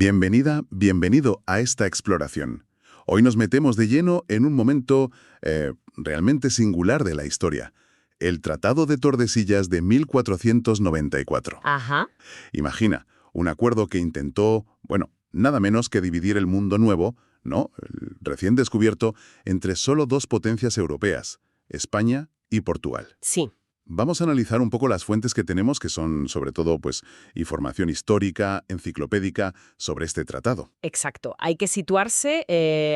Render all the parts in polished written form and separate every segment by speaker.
Speaker 1: Bienvenida, bienvenido a esta exploración. Hoy nos metemos de lleno en un momento realmente singular de la historia, el Tratado de Tordesillas de 1494.
Speaker 2: Ajá.
Speaker 1: Imagina, un acuerdo que intentó, bueno, nada menos que dividir el mundo nuevo, ¿no?, el recién descubierto, entre solo dos potencias europeas, España y Portugal.
Speaker 2: Sí.
Speaker 1: Vamos a analizar un poco las fuentes que tenemos, que son sobre todo pues, información histórica, enciclopédica, sobre este tratado.
Speaker 2: Exacto. Hay que situarse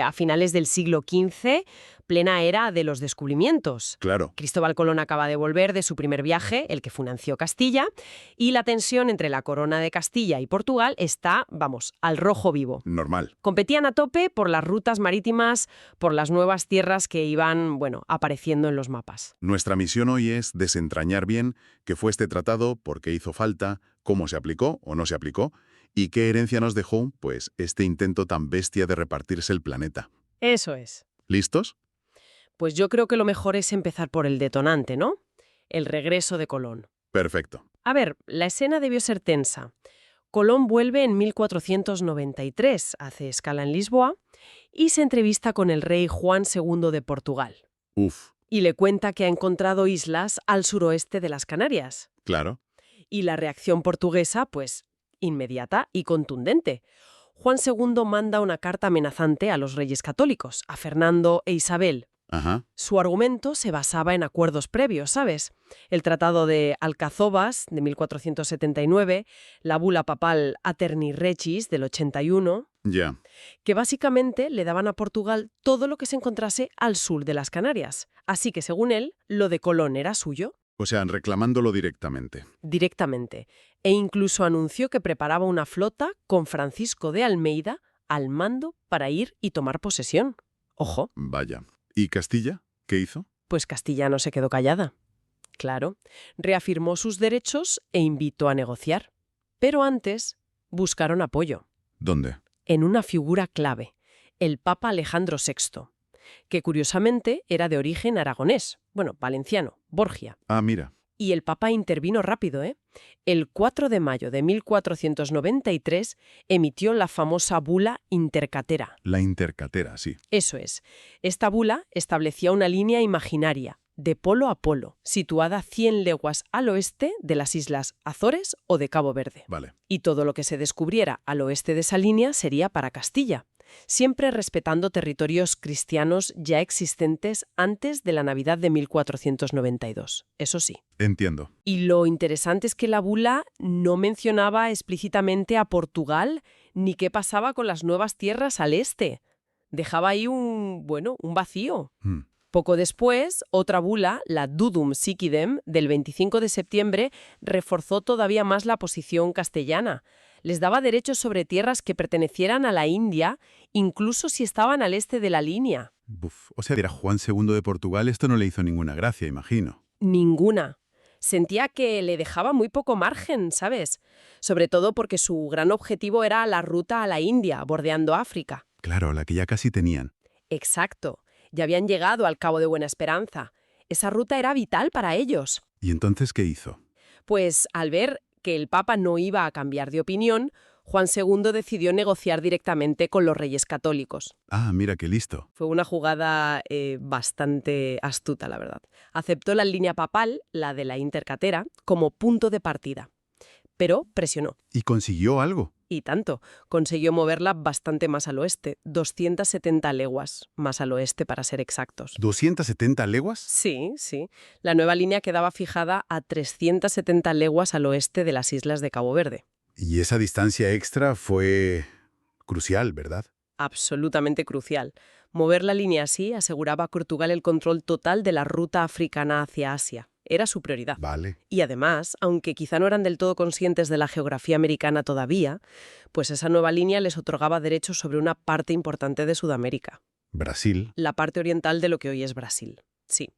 Speaker 2: a finales del siglo XV, plena era de los descubrimientos.
Speaker 1: Claro,
Speaker 2: Cristóbal Colón acaba de volver de su primer viaje, el que financió Castilla, y la tensión entre la corona de Castilla y Portugal está, vamos, al rojo vivo.
Speaker 1: normal.
Speaker 2: Competían a tope por las rutas marítimas, por las nuevas tierras que iban, bueno, apareciendo en los mapas.
Speaker 1: Nuestra misión hoy es desentrañar bien qué fue este tratado, por qué hizo falta, cómo se aplicó o no se aplicó, y qué herencia nos dejó, pues, este intento tan bestia de repartirse el planeta.
Speaker 2: Eso es.
Speaker 1: ¿Listos?
Speaker 2: Pues yo creo que lo mejor es empezar por el detonante, ¿no? El regreso de Colón.
Speaker 1: Perfecto.
Speaker 2: A ver, la escena debió ser tensa. Colón vuelve en 1493, hace escala en Lisboa, y se entrevista con el rey Juan II de Portugal.
Speaker 1: Uf,
Speaker 2: Y le cuenta que ha encontrado islas al suroeste de las Canarias.
Speaker 1: claro.
Speaker 2: Y la reacción portuguesa, pues, inmediata y contundente. Juan II manda una carta amenazante a los reyes católicos, a Fernando e Isabel.
Speaker 1: Ajá,
Speaker 2: Su argumento se basaba en acuerdos previos, ¿sabes? El Tratado de Alcazobas, de 1479, la bula papal Aterni Regis, del 81,
Speaker 1: ya.
Speaker 2: que básicamente le daban a Portugal todo lo que se encontrase al sur de las Canarias. Así que, según él, lo de Colón era suyo,
Speaker 1: O sea, reclamándolo directamente.
Speaker 2: directamente. E incluso anunció que preparaba una flota con Francisco de Almeida al mando para ir y tomar posesión. Ojo.
Speaker 1: Vaya. ¿Y Castilla? ¿Qué hizo?
Speaker 2: Pues Castilla no se quedó callada. Claro, reafirmó sus derechos e invitó a negociar. Pero antes buscaron apoyo
Speaker 1: ¿Dónde?
Speaker 2: en una figura clave, el Papa Alejandro VI, que curiosamente era de origen aragonés, bueno, valenciano, Borgia.
Speaker 1: Ah, mira.
Speaker 2: Y el Papa intervino rápido, ¿eh? El 4 de mayo de 1493 emitió la famosa bula Intercatera.
Speaker 1: La intercatera, sí.
Speaker 2: Eso es. Esta bula establecía una línea imaginaria, de polo a polo, situada 100 leguas al oeste de las islas Azores o de Cabo Verde.
Speaker 1: Vale.
Speaker 2: Y todo lo que se descubriera al oeste de esa línea sería para Castilla, siempre respetando territorios cristianos ya existentes antes de la Navidad de 1492. Eso sí.
Speaker 1: Entiendo.
Speaker 2: Y lo interesante es que la bula no mencionaba explícitamente a Portugal ni qué pasaba con las nuevas tierras al este. Dejaba ahí un vacío.
Speaker 1: Hmm.
Speaker 2: Poco después, otra bula, la Dudum Siquidem, del 25 de septiembre, reforzó todavía más la posición castellana. Les daba derechos sobre tierras que pertenecieran a la India, incluso si estaban al este de la línea.
Speaker 3: Buf, o sea, era Juan II de Portugal, esto no le hizo ninguna gracia, imagino.
Speaker 2: Ninguna. Sentía que le dejaba muy poco margen, ¿sabes? Sobre todo porque su gran objetivo era la ruta a la India, bordeando África.
Speaker 3: Claro, la que ya casi tenían.
Speaker 2: Exacto. Ya habían llegado al Cabo de Buena Esperanza. Esa ruta era vital para ellos.
Speaker 3: ¿Y entonces qué hizo?
Speaker 2: Pues al ver que el Papa no iba a cambiar de opinión, Juan II decidió negociar directamente con los reyes católicos.
Speaker 3: Ah, mira qué listo.
Speaker 2: Fue una jugada bastante astuta, la verdad. Aceptó la línea papal, la de la Intercatera, como punto de partida. Pero presionó.
Speaker 3: ¿Y consiguió algo?
Speaker 2: Y tanto. Consiguió moverla bastante más al oeste, 270 leguas más al oeste para ser exactos.
Speaker 3: ¿270 leguas?
Speaker 2: Sí, sí. La nueva línea quedaba fijada a 370 leguas al oeste de las islas de Cabo Verde.
Speaker 3: Y esa distancia extra fue crucial, ¿verdad?
Speaker 2: Absolutamente crucial. Mover la línea así aseguraba a Portugal el control total de la ruta africana hacia Asia. Era su prioridad.
Speaker 3: Vale.
Speaker 2: Y además, aunque quizá no eran del todo conscientes de la geografía americana todavía, pues esa nueva línea les otorgaba derechos sobre una parte importante de Sudamérica.
Speaker 3: Brasil.
Speaker 2: La parte oriental de lo que hoy es Brasil. Sí.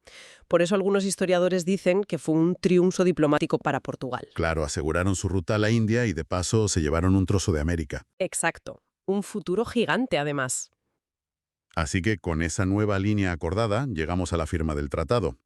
Speaker 2: Por eso algunos historiadores dicen que fue un triunfo diplomático para Portugal.
Speaker 3: Claro, aseguraron su ruta a la India y de paso se llevaron un trozo de América.
Speaker 2: Exacto. Un futuro gigante, además.
Speaker 1: Así que con esa nueva línea acordada llegamos a la firma del tratado,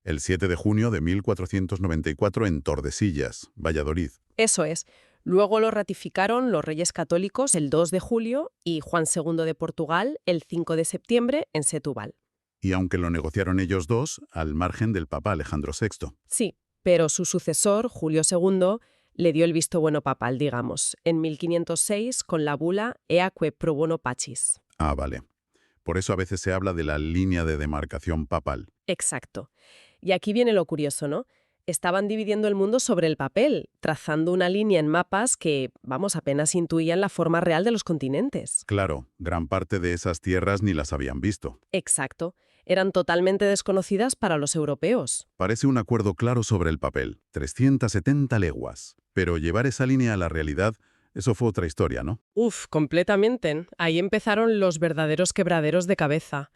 Speaker 1: el 7 de junio de 1494 en Tordesillas, Valladolid.
Speaker 2: Eso es. Luego lo ratificaron los Reyes Católicos el 2 de julio y Juan II de Portugal el 5 de septiembre en Setúbal.
Speaker 3: Y aunque lo negociaron ellos dos, al margen del Papa Alejandro VI.
Speaker 2: Sí, pero su sucesor, Julio II, le dio el visto bueno papal, digamos, en 1506 con la bula Eaque pro bono pacis.
Speaker 3: Ah, vale. Por eso a veces se habla de la línea de demarcación papal.
Speaker 2: Exacto. Y aquí viene lo curioso, ¿no? Estaban dividiendo el mundo sobre el papel, trazando una línea en mapas que, vamos, apenas intuían la forma real de los continentes.
Speaker 3: Claro, gran parte de esas tierras ni las habían visto.
Speaker 2: Exacto. Eran totalmente desconocidas para los europeos.
Speaker 3: Parece un acuerdo claro sobre el papel, 370 leguas. Pero llevar esa línea a la realidad, eso fue otra historia, ¿no?
Speaker 2: Uf, completamente. Ahí empezaron los verdaderos quebraderos de cabeza.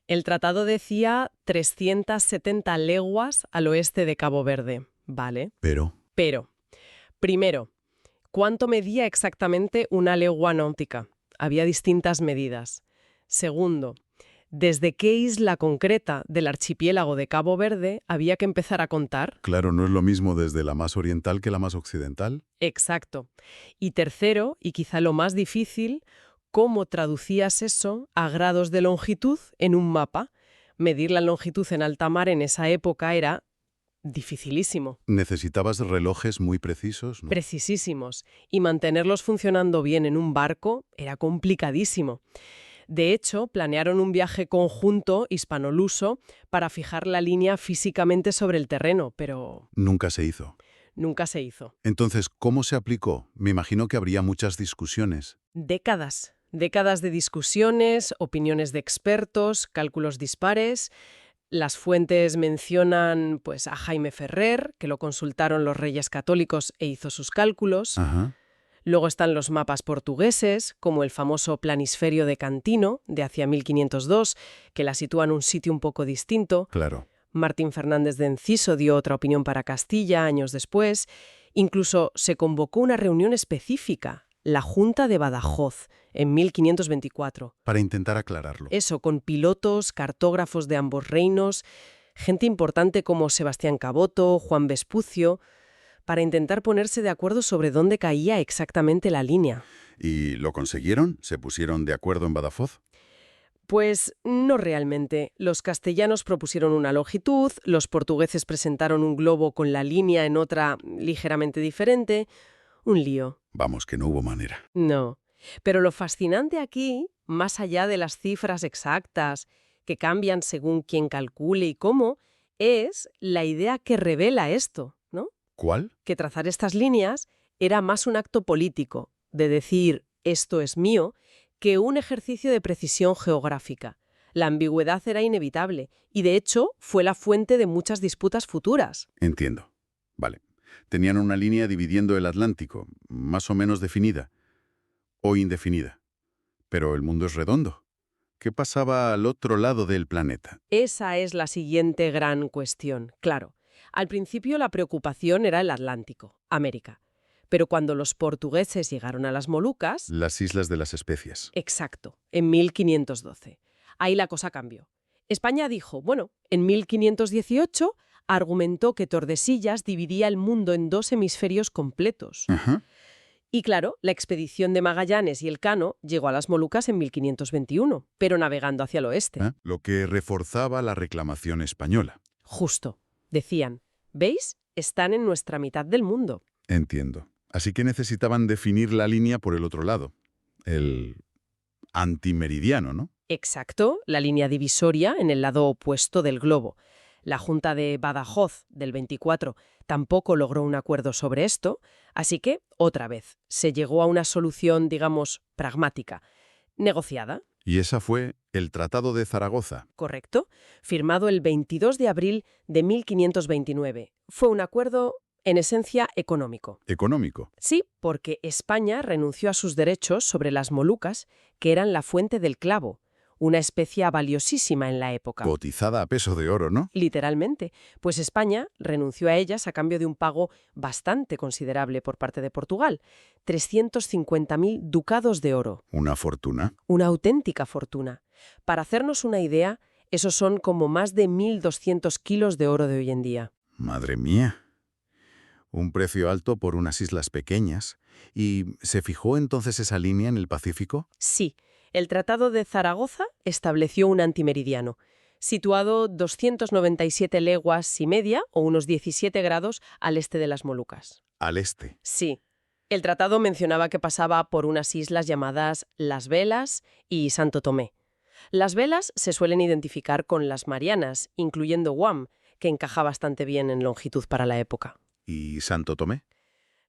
Speaker 2: El tratado decía 370 leguas al oeste de Cabo Verde, ¿vale?
Speaker 3: Pero,
Speaker 2: Primero, ¿cuánto medía exactamente una legua náutica? Había distintas medidas. Segundo, ¿desde qué isla concreta del archipiélago de Cabo Verde había que empezar a contar?
Speaker 3: claro, no es lo mismo desde la más oriental que la más occidental.
Speaker 2: Exacto. Y tercero, y quizá lo más difícil, ¿cómo traducías eso a grados de longitud en un mapa? Medir la longitud en alta mar en esa época era dificilísimo,
Speaker 3: Necesitabas relojes muy precisos, ¿no?
Speaker 2: precisísimos, y mantenerlos funcionando bien en un barco era complicadísimo. De hecho, planearon un viaje conjunto hispano-luso para fijar la línea físicamente sobre el terreno, pero
Speaker 3: Nunca se hizo.
Speaker 2: nunca se hizo.
Speaker 3: Entonces, ¿cómo se aplicó? Me imagino que habría muchas discusiones.
Speaker 2: Décadas. Décadas de discusiones, opiniones de expertos, cálculos dispares. Las fuentes mencionan pues, a Jaime Ferrer, que lo consultaron los Reyes Católicos e hizo sus cálculos.
Speaker 3: Ajá.
Speaker 2: Luego están los mapas portugueses, como el famoso Planisferio de Cantino, de hacia 1502, que la sitúa en un sitio un poco distinto.
Speaker 3: Claro.
Speaker 2: Martín Fernández de Enciso dio otra opinión para Castilla años después. Incluso se convocó una reunión específica, la Junta de Badajoz, en 1524.
Speaker 3: Para intentar aclararlo.
Speaker 2: Eso, con pilotos, cartógrafos de ambos reinos, gente importante como Sebastián Caboto, Juan Vespucio, para intentar ponerse de acuerdo sobre dónde caía exactamente la línea.
Speaker 3: ¿Y lo consiguieron? ¿Se pusieron de acuerdo en Badajoz?
Speaker 2: Pues no realmente. Los castellanos propusieron una longitud, los portugueses presentaron un globo con la línea en otra ligeramente diferente. Un lío.
Speaker 3: Vamos, que no hubo manera.
Speaker 2: No. Pero lo fascinante aquí, más allá de las cifras exactas, que cambian según quién calcule y cómo, es la idea que revela esto, ¿no?
Speaker 3: ¿Cuál?
Speaker 2: Que trazar estas líneas era más un acto político, de decir esto es mío, que un ejercicio de precisión geográfica. La ambigüedad era inevitable y, de hecho, fue la fuente de muchas disputas futuras.
Speaker 3: Entiendo. Vale. Tenían una línea dividiendo el Atlántico, más o menos definida. O indefinida. Pero el mundo es redondo. ¿Qué pasaba al otro lado del planeta?
Speaker 2: Esa es la siguiente gran cuestión. Claro, al principio la preocupación era el Atlántico, América. Pero cuando los portugueses llegaron a las Molucas...
Speaker 3: Las Islas de las Especias.
Speaker 2: Exacto, en 1512. Ahí la cosa cambió. España dijo, bueno, en 1518 argumentó que Tordesillas dividía el mundo en dos hemisferios completos.
Speaker 3: Ajá.
Speaker 2: Y claro, la expedición de Magallanes y Elcano llegó a las Molucas en 1521, pero navegando hacia el oeste.
Speaker 3: Lo que reforzaba la reclamación española.
Speaker 2: Justo. Decían, ¿veis? Están en nuestra mitad del mundo.
Speaker 3: Entiendo. Así que necesitaban definir la línea por el otro lado. El antimeridiano, ¿no?
Speaker 2: Exacto, la línea divisoria en el lado opuesto del globo. La Junta de Badajoz del 24 tampoco logró un acuerdo sobre esto, así que, otra vez, se llegó a una solución, digamos, pragmática, negociada.
Speaker 3: Y esa fue el Tratado de Zaragoza.
Speaker 2: Correcto, firmado el 22 de abril de 1529. Fue un acuerdo, en esencia, económico.
Speaker 3: Económico.
Speaker 2: Sí, porque España renunció a sus derechos sobre las Molucas, que eran la fuente del clavo, una especia valiosísima en la época.
Speaker 3: Cotizada a peso de oro, ¿no?
Speaker 2: Literalmente, pues España renunció a ellas a cambio de un pago bastante considerable por parte de Portugal, 350.000 ducados de oro.
Speaker 3: Una fortuna.
Speaker 2: Una auténtica fortuna. Para hacernos una idea, esos son como más de 1.200 kilos de oro de hoy en día.
Speaker 3: Madre mía. Un precio alto por unas islas pequeñas. ¿Y se fijó entonces esa línea en el Pacífico?
Speaker 2: Sí, el Tratado de Zaragoza estableció un antimeridiano, situado 297 leguas y media, o unos 17 grados, al este de las Molucas.
Speaker 3: Al este.
Speaker 2: Sí. El tratado mencionaba que pasaba por unas islas llamadas Las Velas y Santo Tomé. Las Velas se suelen identificar con las Marianas, incluyendo Guam, que encaja bastante bien en longitud para la época.
Speaker 3: ¿Y Santo Tomé?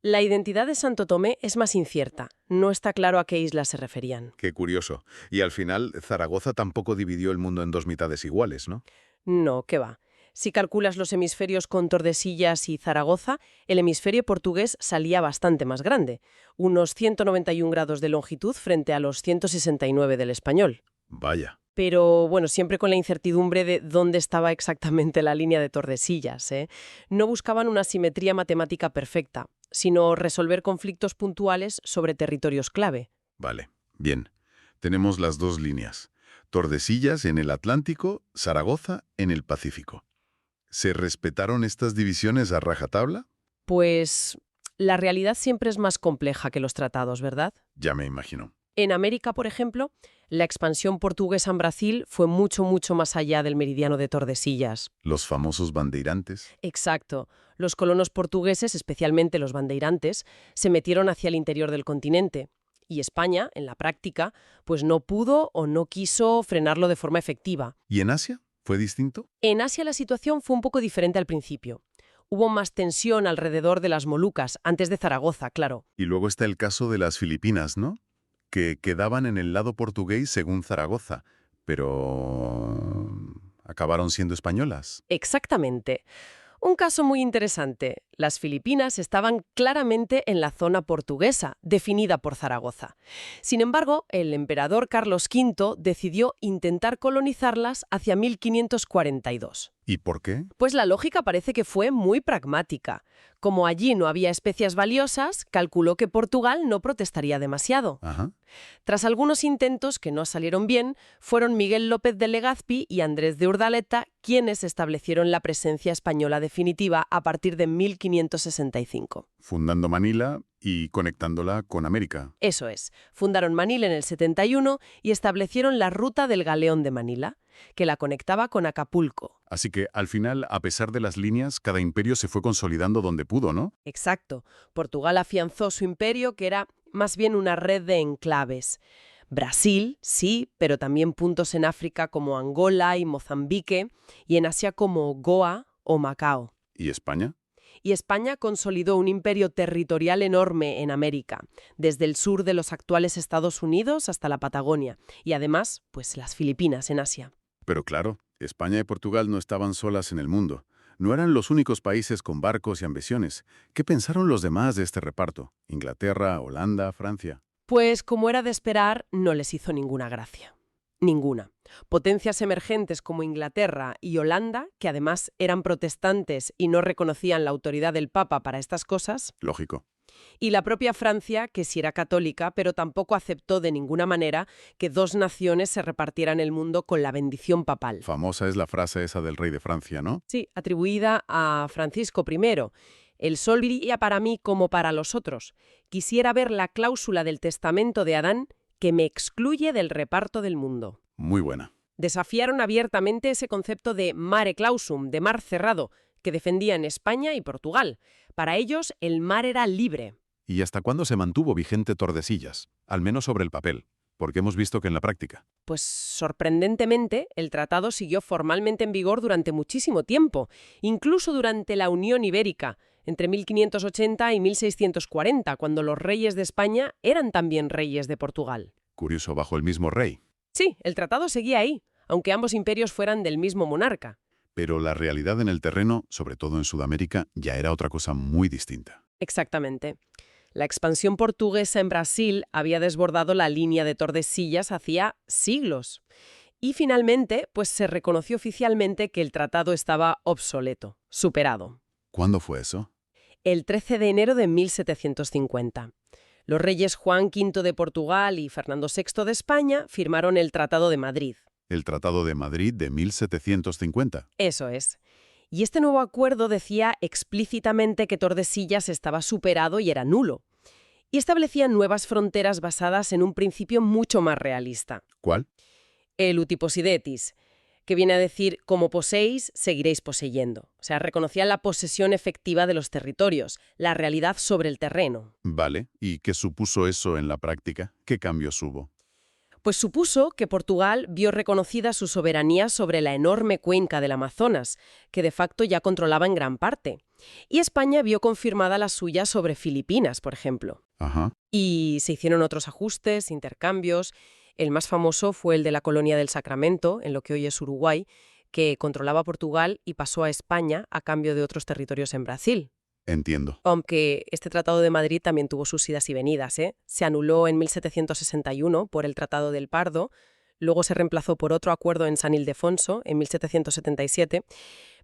Speaker 2: La identidad de Santo Tomé es más incierta. No está claro a qué islas se referían.
Speaker 3: Qué curioso. Y al final, Zaragoza tampoco dividió el mundo en dos mitades iguales, ¿no?
Speaker 2: No, ¿qué va? Si calculas los hemisferios con Tordesillas y Zaragoza, el hemisferio portugués salía bastante más grande, unos 191 grados de longitud frente a los 169 del español.
Speaker 3: Vaya.
Speaker 2: Pero, bueno, siempre con la incertidumbre de dónde estaba exactamente la línea de Tordesillas, ¿eh? No buscaban una simetría matemática perfecta, sino resolver conflictos puntuales sobre territorios clave.
Speaker 3: Vale. Bien. Tenemos las dos líneas. Tordesillas en el Atlántico, Zaragoza en el Pacífico. ¿Se respetaron estas divisiones a rajatabla?
Speaker 2: Pues la realidad siempre es más compleja que los tratados, ¿verdad?
Speaker 3: Ya me imagino.
Speaker 2: En América, por ejemplo, la expansión portuguesa en Brasil fue mucho, mucho más allá del meridiano de Tordesillas.
Speaker 3: Los famosos bandeirantes.
Speaker 2: Exacto. Los colonos portugueses, especialmente los bandeirantes, se metieron hacia el interior del continente. Y España, en la práctica, pues no pudo o no quiso frenarlo de forma efectiva.
Speaker 3: ¿Y en Asia? ¿Fue distinto?
Speaker 2: En Asia la situación fue un poco diferente al principio. Hubo más tensión alrededor de las Molucas, antes de Zaragoza, claro.
Speaker 3: Y luego está el caso de las Filipinas, ¿no? Que quedaban en el lado portugués según Zaragoza, pero acabaron siendo españolas.
Speaker 2: Exactamente. Un caso muy interesante. Las Filipinas estaban claramente en la zona portuguesa, definida por Zaragoza. Sin embargo, el emperador Carlos V decidió intentar colonizarlas hacia 1542.
Speaker 3: ¿Y por qué?
Speaker 2: Pues la lógica parece que fue muy pragmática. Como allí no había especias valiosas, calculó que Portugal no protestaría demasiado.
Speaker 3: Ajá.
Speaker 2: Tras algunos intentos que no salieron bien, fueron Miguel López de Legazpi y Andrés de Urdaleta quienes establecieron la presencia española definitiva a partir de 1565.
Speaker 3: Fundando Manila y conectándola con América.
Speaker 2: Eso es. Fundaron Manila en el 71 y establecieron la ruta del Galeón de Manila, que la conectaba con Acapulco.
Speaker 3: Así que, al final, a pesar de las líneas, cada imperio se fue consolidando donde pudo, ¿no?
Speaker 2: Exacto. Portugal afianzó su imperio, que era más bien una red de enclaves. Brasil, sí, pero también puntos en África como Angola y Mozambique, y en Asia como Goa o Macao.
Speaker 3: ¿Y España?
Speaker 2: Y España consolidó un imperio territorial enorme en América, desde el sur de los actuales Estados Unidos hasta la Patagonia, y además, pues las Filipinas en Asia.
Speaker 3: Pero claro, España y Portugal no estaban solas en el mundo. No eran los únicos países con barcos y ambiciones. ¿Qué pensaron los demás de este reparto? Inglaterra, Holanda, Francia.
Speaker 2: Pues, como era de esperar, no les hizo ninguna gracia. Ninguna. Potencias emergentes como Inglaterra y Holanda, que además eran protestantes y no reconocían la autoridad del Papa para estas cosas,
Speaker 3: Lógico.
Speaker 2: y la propia Francia, que sí era católica, pero tampoco aceptó de ninguna manera que dos naciones se repartieran el mundo con la bendición papal.
Speaker 3: Famosa es la frase esa del rey de Francia, ¿no?
Speaker 2: Sí, atribuida a Francisco I. El sol brilla para mí como para los otros. Quisiera ver la cláusula del testamento de Adán que me excluye del reparto del mundo.
Speaker 3: Muy buena.
Speaker 2: Desafiaron abiertamente ese concepto de mare clausum, de mar cerrado, que defendían España y Portugal. Para ellos, el mar era libre.
Speaker 3: ¿Y hasta cuándo se mantuvo vigente Tordesillas? Al menos sobre el papel, porque hemos visto que en la práctica.
Speaker 2: Pues sorprendentemente, el tratado siguió formalmente en vigor durante muchísimo tiempo, incluso durante la Unión Ibérica, entre 1580 y 1640, cuando los reyes de España eran también reyes de Portugal.
Speaker 3: Curioso, bajo el mismo rey.
Speaker 2: Sí, el tratado seguía ahí, aunque ambos imperios fueran del mismo monarca.
Speaker 3: Pero la realidad en el terreno, sobre todo en Sudamérica, ya era otra cosa muy distinta.
Speaker 2: Exactamente. La expansión portuguesa en Brasil había desbordado la línea de Tordesillas hacía siglos. Y finalmente, pues se reconoció oficialmente que el tratado estaba obsoleto, superado.
Speaker 3: ¿Cuándo fue eso?
Speaker 2: El 13 de enero de 1750. Los reyes Juan V de Portugal y Fernando VI de España firmaron el Tratado de Madrid.
Speaker 3: El Tratado de Madrid de 1750.
Speaker 2: Eso es. Y este nuevo acuerdo decía explícitamente que Tordesillas estaba superado y era nulo. Y establecía nuevas fronteras basadas en un principio mucho más realista.
Speaker 3: ¿Cuál?
Speaker 2: El utiposidetis, que viene a decir, como poseéis, seguiréis poseyendo. O sea, reconocía la posesión efectiva de los territorios, la realidad sobre el terreno.
Speaker 3: Vale. ¿Y qué supuso eso en la práctica? ¿Qué cambios hubo?
Speaker 2: Pues supuso que Portugal vio reconocida su soberanía sobre la enorme cuenca del Amazonas, que de facto ya controlaba en gran parte. Y España vio confirmada la suya sobre Filipinas, por ejemplo.
Speaker 3: Ajá.
Speaker 2: Y se hicieron otros ajustes, intercambios. El más famoso fue el de la colonia del Sacramento, en lo que hoy es Uruguay, que controlaba Portugal y pasó a España a cambio de otros territorios en Brasil.
Speaker 3: Entiendo.
Speaker 2: Aunque este Tratado de Madrid también tuvo sus idas y venidas, ¿eh? Se anuló en 1761 por el Tratado del Pardo, luego se reemplazó por otro acuerdo en San Ildefonso en 1777.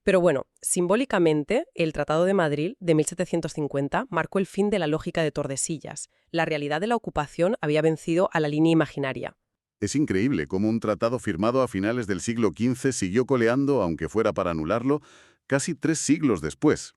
Speaker 2: Pero bueno, simbólicamente, el Tratado de Madrid de 1750 marcó el fin de la lógica de Tordesillas. La realidad de la ocupación había vencido a la línea imaginaria.
Speaker 3: Es increíble cómo un tratado firmado a finales del siglo XV siguió coleando, aunque fuera para anularlo, casi 3 siglos después.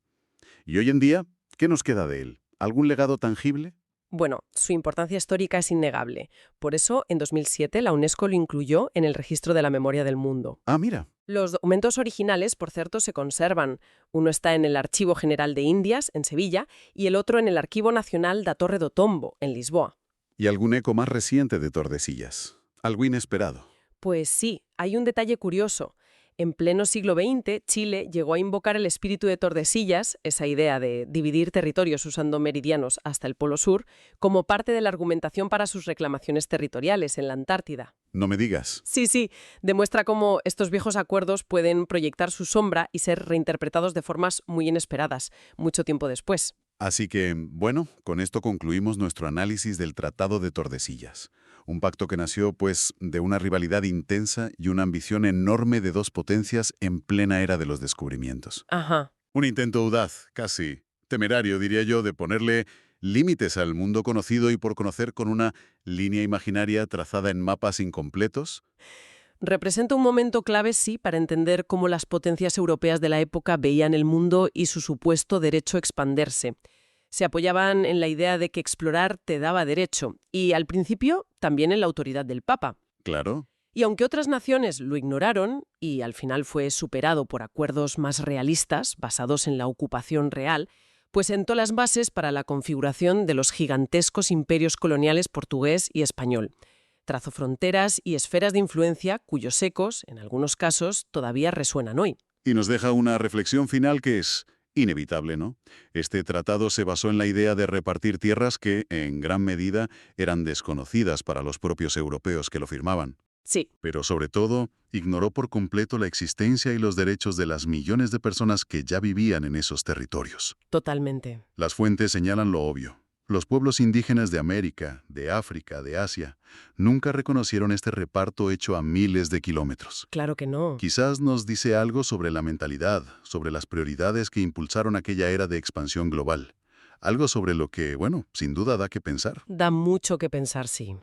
Speaker 3: Y hoy en día, ¿qué nos queda de él? ¿Algún legado tangible?
Speaker 2: Bueno, su importancia histórica es innegable. Por eso, en 2007, la UNESCO lo incluyó en el Registro de la Memoria del Mundo.
Speaker 3: Ah, mira.
Speaker 2: Los documentos originales, por cierto, se conservan. Uno está en el Archivo General de Indias, en Sevilla, y el otro en el Archivo Nacional da Torre do Tombo, en Lisboa.
Speaker 3: ¿Y algún eco más reciente de Tordesillas? ¿Algo inesperado?
Speaker 2: Pues sí, hay un detalle curioso. En pleno siglo XX, Chile llegó a invocar el espíritu de Tordesillas, esa idea de dividir territorios usando meridianos hasta el Polo Sur, como parte de la argumentación para sus reclamaciones territoriales en la Antártida.
Speaker 3: No me digas.
Speaker 2: Sí, demuestra cómo estos viejos acuerdos pueden proyectar su sombra y ser reinterpretados de formas muy inesperadas, mucho tiempo después.
Speaker 3: Así que, bueno, con esto concluimos nuestro análisis del Tratado de Tordesillas. Un pacto que nació, pues, de una rivalidad intensa y una ambición enorme de dos potencias en plena era de los descubrimientos.
Speaker 2: Ajá.
Speaker 3: Un intento audaz, casi temerario, diría yo, de ponerle límites al mundo conocido y por conocer con una línea imaginaria trazada en mapas incompletos.
Speaker 2: Representa un momento clave, sí, para entender cómo las potencias europeas de la época veían el mundo y su supuesto derecho a expandirse. Se apoyaban en la idea de que explorar te daba derecho, y al principio también en la autoridad del Papa.
Speaker 3: Claro.
Speaker 2: Y aunque otras naciones lo ignoraron, y al final fue superado por acuerdos más realistas, basados en la ocupación real, pues sentó las bases para la configuración de los gigantescos imperios coloniales portugués y español. Trazó fronteras y esferas de influencia cuyos ecos, en algunos casos, todavía resuenan hoy.
Speaker 3: Y nos deja una reflexión final que es inevitable, ¿no? Este tratado se basó en la idea de repartir tierras que, en gran medida, eran desconocidas para los propios europeos que lo firmaban.
Speaker 2: Sí,
Speaker 3: Pero, sobre todo, ignoró por completo la existencia y los derechos de las millones de personas que ya vivían en esos territorios.
Speaker 2: totalmente.
Speaker 3: Las fuentes señalan lo obvio. Los pueblos indígenas de América, de África, de Asia, nunca reconocieron este reparto hecho a miles de kilómetros.
Speaker 2: Claro que no.
Speaker 3: Quizás nos dice algo sobre la mentalidad, sobre las prioridades que impulsaron aquella era de expansión global. Algo sobre lo que, bueno, sin duda da que pensar.
Speaker 2: Da mucho que pensar, sí.